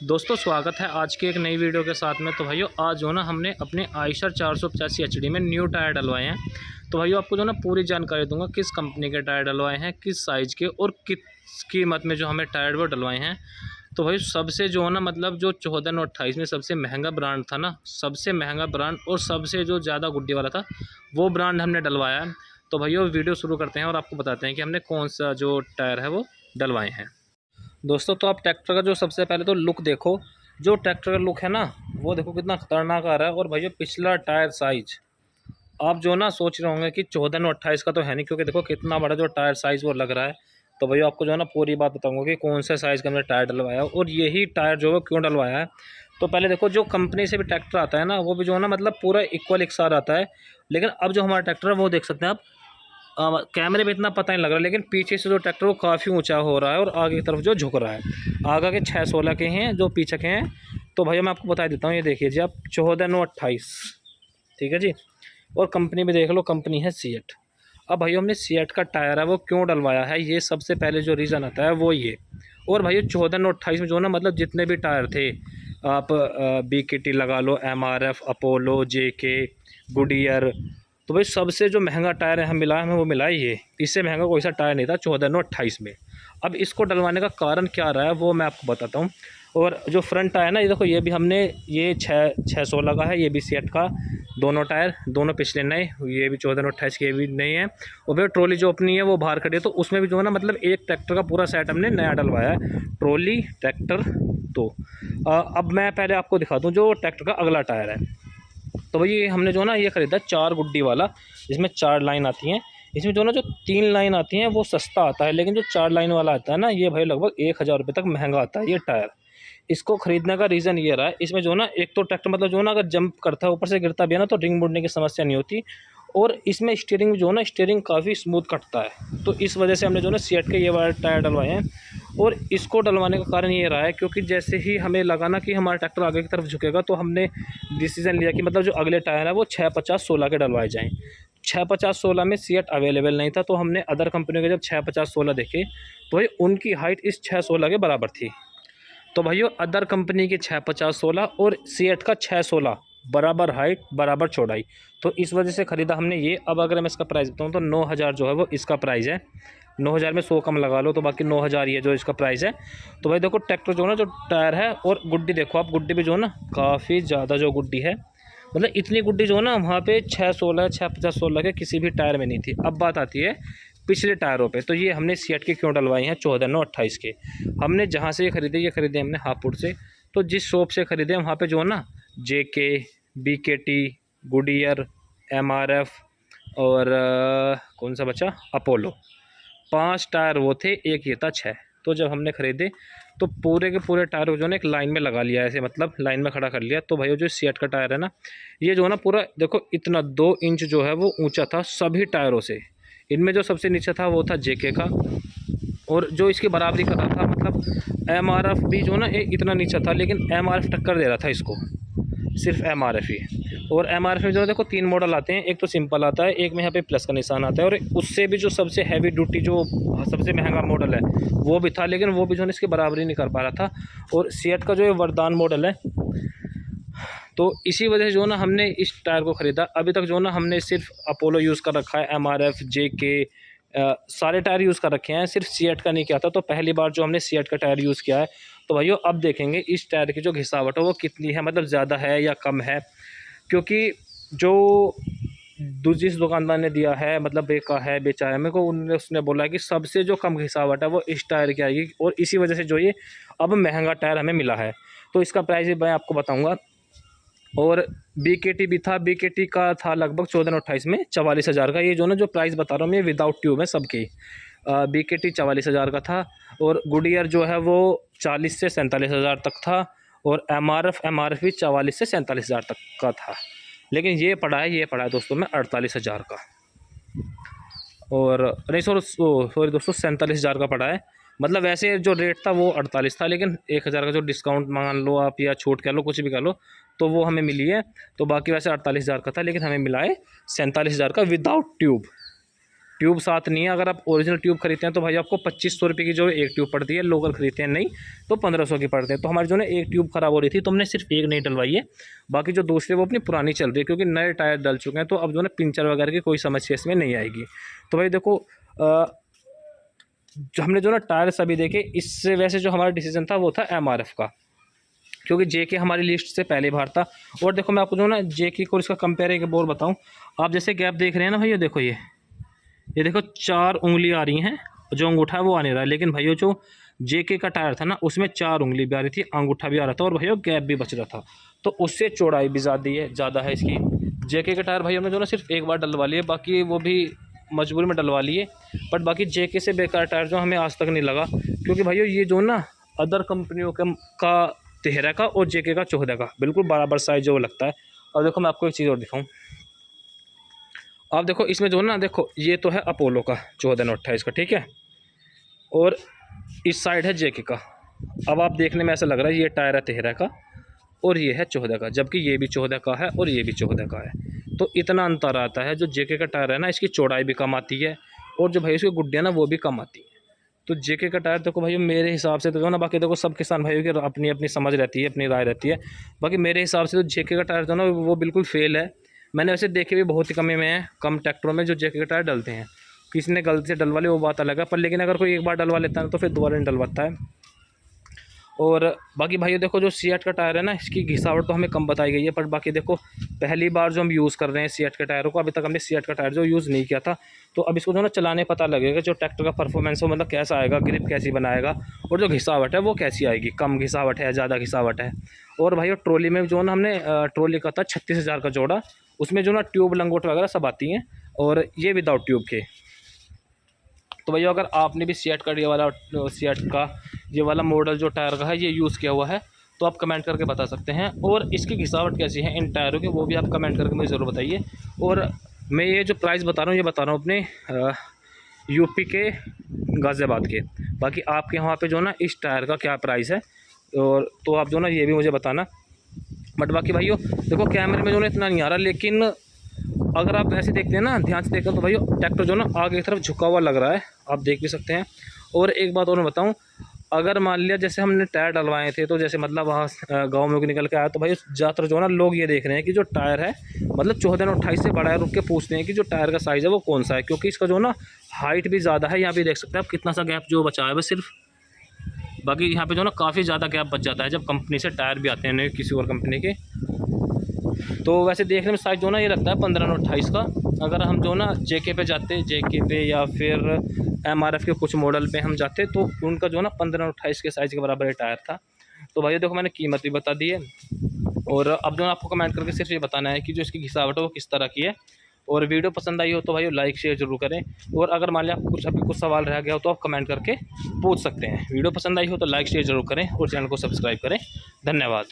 दोस्तों स्वागत है आज की एक नई वीडियो के साथ में। तो भाइयों आज जो ना हमने अपने आयशर 485 एचडी में न्यू टायर डलवाए हैं। तो भाइयों आपको जो ना पूरी जानकारी दूंगा किस कंपनी के टायर डलवाए हैं, किस साइज़ के और किस कीमत में जो हमें टायर वो डलवाए हैं। तो भाई सबसे जो है ना मतलब जो 1428 में सबसे महंगा ब्रांड था ना, सबसे महंगा ब्रांड और सबसे जो ज़्यादा गुड्डी वाला था वो ब्रांड हमने डलवाया है। तो भाइयों वीडियो शुरू करते हैं और आपको बताते हैं कि हमने कौन सा जो टायर है वो डलवाए हैं। दोस्तों तो आप ट्रैक्टर का जो सबसे पहले तो लुक देखो, जो ट्रैक्टर का लुक है ना वो देखो कितना खतरनाक आ रहा है। और भाई पिछला टायर साइज आप जो ना सोच रहे होंगे कि 14/28 का तो है नहीं, क्योंकि देखो कितना बड़ा जो टायर साइज़ वो लग रहा है। तो भैया आपको जो है ना पूरी बात बताऊंगा कि कौन से साइज़ का हमने टायर डलवाया और यही टायर जो है क्यों डलवाया है। तो पहले देखो जो कंपनी से भी ट्रैक्टर आता है ना वो भी जो है ना मतलब पूरा इक्वल एक साथ आता है। लेकिन अब जो हमारा ट्रैक्टर है वो देख सकते हैं आप, कैमरे में इतना पता नहीं लग रहा, लेकिन पीछे से जो ट्रैक्टर वो काफ़ी ऊंचा हो रहा है और आगे की तरफ जो झुक रहा है। आगे के 616 के हैं, जो पीछे के हैं तो भैया मैं आपको बता देता हूँ। ये देखिए जी आप 14/28, ठीक है जी। और कंपनी में देख लो, कंपनी है सीएट। अब भाई हमने सीएट का टायर है वो क्यों डलवाया है, ये सबसे पहले जो रीज़न आता है वो ये। और भाई 14/28 में जो ना मतलब जितने भी टायर थे, आप BKT लगा लो, MRF, अपोलो, JK, गुडियर, तो भाई सबसे जो महंगा टायर है हम मिला है, हमें वो मिला है ये। इससे महंगा कोई सा टायर नहीं था 14/28 में। अब इसको डलवाने का कारण क्या रहा है वो मैं आपको बताता हूँ। और जो फ्रंट टायर ना ये देखो, ये भी हमने ये 616 का है, ये भी सीएट का। दोनों टायर दोनों पिछले नए, ये भी 14/28 के, ये भी नए हैं। और भाई ट्रॉली जो अपनी है वो बाहर खड़ी है, तो उसमें भी जो है ना मतलब एक ट्रैक्टर का पूरा सेट हमने नया डलवाया है, ट्रॉली ट्रैक्टर। तो अब मैं पहले आपको दिखा दूँ जो ट्रैक्टर का अगला टायर है। तो भाई ये हमने जो ना ये ख़रीदा 4 गुड्डी वाला, जिसमें 4 लाइन आती हैं। इसमें जो ना जो 3 लाइन आती हैं वो सस्ता आता है, लेकिन जो 4 लाइन वाला आता है ना ये भाई लगभग 1000 रुपये तक महंगा आता है ये टायर। इसको ख़रीदने का रीज़न ये रहा है, इसमें जो ना एक तो ट्रैक्टर मतलब जो ना अगर जंप करता है ऊपर से गिरता भी है ना तो रिंग मुड़ने की समस्या नहीं होती। और इसमें स्टीयरिंग जो ना स्टीयरिंग काफ़ी स्मूथ कटता है। तो इस वजह से हमने जो ना सीएट के ये वाले टायर डलवाए हैं। और इसको डलवाने का कारण ये रहा है क्योंकि जैसे ही हमें लगा ना कि हमारा ट्रैक्टर आगे की तरफ झुकेगा तो हमने डिसीज़न लिया कि मतलब जो अगले टायर है वो 650/16 के डलवाए जाएँ। 650/16 में सीएट अवेलेबल नहीं था, तो हमने अदर कंपनियों के जब 650/16 देखे तो भाई उनकी हाइट इस 616 के बराबर थी। तो भाइयों अदर कंपनी के 650/16 और सीएट का 616 बराबर हाइट बराबर चौड़ाई, तो इस वजह से ख़रीदा हमने ये। अब अगर मैं इसका प्राइस बताऊँ तो 9000 जो है वो इसका प्राइस है। 9000 में 100 कम लगा लो तो बाकी 9000 ये जो इसका प्राइस है। तो भाई देखो ट्रैक्टर जो ना जो टायर है और गुड्डी देखो आप, गुड्डी भी जो है ना काफ़ी ज़्यादा जो गुड्डी है, मतलब इतनी गुड्डी जो है ना वहाँ पे 616 650/16 के किसी भी टायर में नहीं थी। अब बात आती है पिछले टायरों पे, तो ये हमने सीएट के क्यों डलवाई हैं 14/28 के। हमने जहाँ से ये खरीदे हमने हापुड़ से। तो जिस शॉप से ख़रीदे वहाँ पे जो है ना JK, BKT, गुडियर, MRF और कौन सा बचा, अपोलो, 5 टायर वो थे, एक ये था 6। तो जब हमने ख़रीदे तो पूरे के पूरे टायर को जो है ना एक लाइन में लगा लिया, ऐसे मतलब लाइन में खड़ा कर लिया। तो भाई जो सीएट का टायर है ना ये जो है ना पूरा देखो इतना 2 इंच जो है वो ऊंचा था सभी टायरों से। इनमें जो सबसे नीचे था वो था JK का, और जो इसकी बराबरी कर रहा था मतलब MRF भी जो ना इतना नीचा था, लेकिन MRF टक्कर दे रहा था इसको, सिर्फ MRF ही। और MRF में जो देखो 3 मॉडल आते हैं, एक तो सिंपल आता है, एक में यहाँ पे प्लस का निशान आता है, और उससे भी जो सबसे हैवी ड्यूटी जो सबसे महंगा मॉडल है वो भी था, लेकिन वो भी जो है इसकी बराबरी नहीं कर पा रहा था। और सीएट का जो ये वरदान मॉडल है, तो इसी वजह से जो ना हमने इस टायर को ख़रीदा। अभी तक जो ना हमने सिर्फ अपोलो यूज़ कर रखा है, MRF, JK, सारे टायर यूज़ कर रखे हैं, सिर्फ सीएट का नहीं किया था। तो पहली बार जो हमने सीएट का टायर यूज़ किया है। तो भाइयों अब देखेंगे इस टायर की जो घिसावट है वो कितनी है, मतलब ज़्यादा है या कम है। क्योंकि जो जिस दुकानदार ने दिया है मतलब बेचा है मेरे को, उसने बोला है कि सबसे जो कम घिसावट है वो इस टायर की आएगी, और इसी वजह से जो ये अब महंगा टायर हमें मिला है। तो इसका प्राइस भी मैं आपको बताऊँगा। और BKT भी था, BKT का था लगभग 14/28 में 44,000 का। ये जो ना जो प्राइस बता रहा हूँ मैं विदाउट ट्यूब है सबके। BKT 44,000 का था, और गुडियर जो है वो 40 से 47,000 तक था, और MRF भी 44 से 47,000 तक का था। लेकिन ये पड़ा है दोस्तों में 48,000 का, और नहीं सॉरी दोस्तों 47,000 का पड़ा है। मतलब वैसे जो रेट था वो 48 था, लेकिन 1000 का जो डिस्काउंट मान लो आप या छूट कह लो, कुछ भी कह लो, तो वो हमें मिली है। तो बाकी वैसे 48,000 का था, लेकिन हमें मिला है 47,000 का विदाउट ट्यूब। ट्यूब साथ नहीं है। अगर आप ओरिजिनल ट्यूब खरीदते हैं तो भाई आपको 2500 रुपये की जो एक ट्यूब पड़ती है, लोकल खरीदते हैं नहीं तो 1500 की पड़ते हैं। तो हमारी जो ना एक ट्यूब ख़राब हो रही थी तो हमने सिर्फ एक नहीं डलवाई है, बाकी जो दूसरी वो अपनी पुरानी चल रही है, क्योंकि नए टायर डल चुके हैं। तो अब जो ना पंचर वगैरह की कोई समस्या इसमें नहीं आएगी। तो भाई देखो जो हमने जो ना टायर सभी देखे, इससे वैसे जो हमारा डिसीजन था वो था MRF का, क्योंकि JK हमारी लिस्ट से पहले बाहर था। और देखो मैं आपको जो ना JK को इसका कंपेयर एक बोर बताऊं, आप जैसे गैप देख रहे हैं ना भाई, देखो ये देखो 4 उंगली आ रही हैं, जो अंगूठा है वो आ नहीं रहा है। लेकिन भाइयों जो JK का टायर था ना उसमें 4 उंगली भी आ रही थी, अंगूठा भी आ रहा था और भाइयों गैप भी बच रहा था। तो उससे चौड़ाई भी ज़्यादा है इसकी। JK का टायर भाई हमने जो ना सिर्फ एक बार डलवा लिए, बाकी वो भी मजबूरी में डलवा लिए। बट बाकी JK से बेकार टायर जो हमें आज तक नहीं लगा, क्योंकि भाइयों ये जो ना अदर कंपनियों का 13 का और JK का 14 का बिल्कुल बराबर साइज जो लगता है। और देखो मैं आपको एक चीज़ और दिखाऊं, आप देखो इसमें जो ना, देखो ये तो है अपोलो का 14/28 का, ठीक है, और इस साइड है JK का। अब आप देखने में ऐसा लग रहा है ये टायर है 13 का और ये है 14 का, जबकि ये भी 14 का है और ये भी 14 का है। तो इतना अंतर आता है। जो JK का टायर है ना इसकी चौड़ाई भी कम आती है और जो भाई उसकी गुड्डियाँ ना वो भी कम आती है। तो JK का टायर देखो भाई मेरे हिसाब से तो जो ना, बाकी देखो सब किसान भाइयों की अपनी अपनी समझ रहती है, अपनी राय रहती है। बाकी मेरे हिसाब से तो JK का टायर जो ना वो बिल्कुल फेल है। मैंने वैसे देखे भी बहुत ही कम में हैं, कम ट्रैक्टरों में जो JK का टायर डलते हैं। किसी ने गलती से डलवा लिया वो बात अलग है, पर लेकिन अगर कोई एक बार डलवा लेता है तो फिर दोबारा नहीं डलवाता है। और बाकी भाइयों देखो जो सीएट का टायर है ना इसकी घिसावट तो हमें कम बताई गई है, पर बाकी देखो पहली बार जो हम यूज़ कर रहे हैं सीएट के टायरों को, अभी तक हमने सीएट का टायर जो यूज़ नहीं किया था। तो अब इसको जो ना चलाने पता लगेगा जो ट्रैक्टर का परफॉर्मेंस हो, मतलब कैसा आएगा, ग्रिप कैसी बनाएगा और जो घिसावट है वो कैसी आएगी, कम घिसावट है, ज़्यादा घिसावट है। और भाई ट्रॉली में जो ना हमने ट्रॉली का था 36,000 का जोड़ा, उसमें जो ना ट्यूब लंगोट वगैरह सब आती हैं और ये विदाउट ट्यूब के। तो भैया अगर आपने भी सीएट का ये वाला मॉडल जो टायर का है ये यूज़ किया हुआ है तो आप कमेंट करके बता सकते हैं। और इसकी घिसावट कैसी है इन टायरों की वो भी आप कमेंट करके मुझे ज़रूर बताइए। और मैं ये जो प्राइस बता रहा हूँ ये बता रहा हूँ अपने यूपी के गाज़ियाबाद के। बाकी आपके वहाँ पे जो ना इस टायर का क्या प्राइस है और तो आप जो ना ये भी मुझे बताना। बट बाकी भाइयों देखो कैमरे में जो ना इतना नहीं आ रहा, लेकिन अगर आप ऐसे देखते हैं ना, ध्यान से देखते हैं तो भाई ट्रैक्टर जो ना आगे की तरफ झुका हुआ लग रहा है, आप देख भी सकते हैं। और एक बात और मैं बताऊं, अगर मान लिया जैसे हमने टायर डलवाए थे तो जैसे मतलब वहाँ गांव में निकल के आया तो भाई ज़्यादातर जो ना लोग ये देख रहे हैं कि जो टायर है मतलब 14/28 से बड़ा है, रुक के पूछते हैं कि जो टायर का साइज़ है वो कौन सा है, क्योंकि इसका जो ना हाइट भी ज़्यादा है। यहाँ पे देख सकते हैं आप कितना सा गैप जो बचा है बस सिर्फ। बाकी यहाँ पर जो ना काफ़ी ज़्यादा गैप बच जाता है जब कंपनी से टायर भी आते हैं किसी और कंपनी के। तो वैसे देखने में साइज जो ना ये लगता है 15/28 का। अगर हम जो ना JK पे जाते, JK पे या फिर MRF के कुछ मॉडल पे हम जाते तो उनका जो ना 15/28 के साइज़ के बराबर ये टायर था। तो भाई देखो मैंने कीमत भी बता दी है। और अब जो आपको कमेंट करके सिर्फ ये बताना है कि जो इसकी घिसावट है वो किस तरह की है। और वीडियो पसंद आई हो तो भाई लाइक शेयर जरूर करें। और अगर मान लिया आपको कुछ सवाल रह गया हो तो आप कमेंट करके पूछ सकते हैं। वीडियो पसंद आई हो तो लाइक शेयर जरूर करें और चैनल को सब्सक्राइब करें। धन्यवाद।